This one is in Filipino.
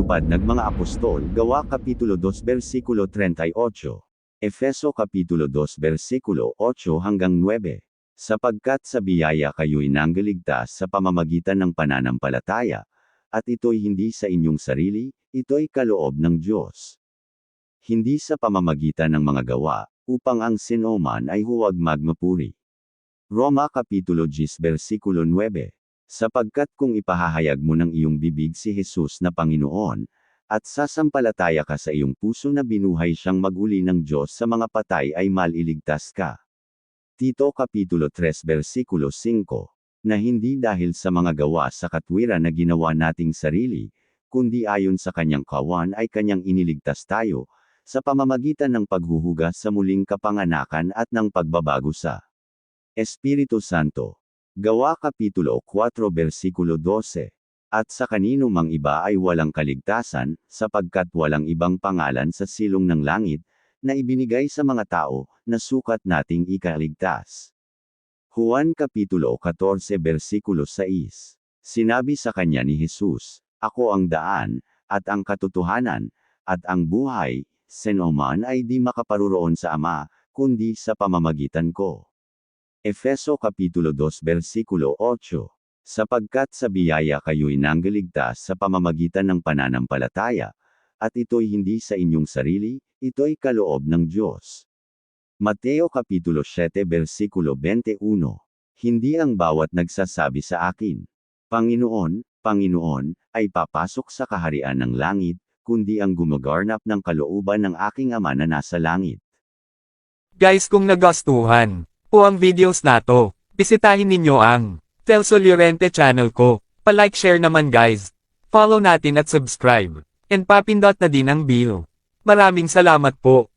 natupad ng mga apostol. Gawa Kapitulo 2 versikulo 38. Efeso Kapitulo 2 versikulo 8 hanggang 9. Sapagkat sa biyaya kayo'y nanggaligtas sa pamamagitan ng pananampalataya, at ito'y hindi sa inyong sarili, ito'y kaloob ng Diyos. Hindi sa pamamagitan ng mga gawa, upang ang sinoman ay huwag magmapuri. Roma Kapitulo 10 versikulo 9. Sapagkat kung ipahahayag mo ng iyong bibig si Jesus na Panginoon, at sasampalataya ka sa iyong puso na binuhay siyang maguli ng Diyos sa mga patay ay maliligtas ka. Tito Kapitulo 3 versikulo 5. Na hindi dahil sa mga gawa sa katwiran na ginawa nating sarili, kundi ayon sa kanyang kawan ay kanyang iniligtas tayo, sa pamamagitan ng paghuhugas sa muling kapanganakan at ng pagbabago sa Espiritu Santo. Gawa Kapitulo 4 versikulo 12. At sa kanino mang iba ay walang kaligtasan, sapagkat walang ibang pangalan sa silong ng langit, na ibinigay sa mga tao, na sukat nating ikaligtas. Juan Kapitulo 14 versikulo 6. Sinabi sa kanya ni Jesus, Ako ang daan, at ang katotohanan, at ang buhay, sinoman ay di makaparuroon sa Ama, kundi sa pamamagitan ko. Efeso Kapitulo 2 versikulo 8. Sapagkat sa biyaya kayo'y nanggaligtas sa pamamagitan ng pananampalataya, at ito'y hindi sa inyong sarili, ito'y kaloob ng Diyos. Mateo Kapitulo 7 versikulo 21. Hindi ang bawat nagsasabi sa akin, Panginoon, Panginoon, ay papasok sa kaharian ng langit, kundi ang gumaganap ng kalooban ng aking Ama na nasa langit. Guys, kung nagustuhan po ang videos na to, bisitahin ninyo ang Telso Llorente channel ko. Pa-like share naman guys. Follow natin at subscribe. And papindot na din ang bell. Maraming salamat po.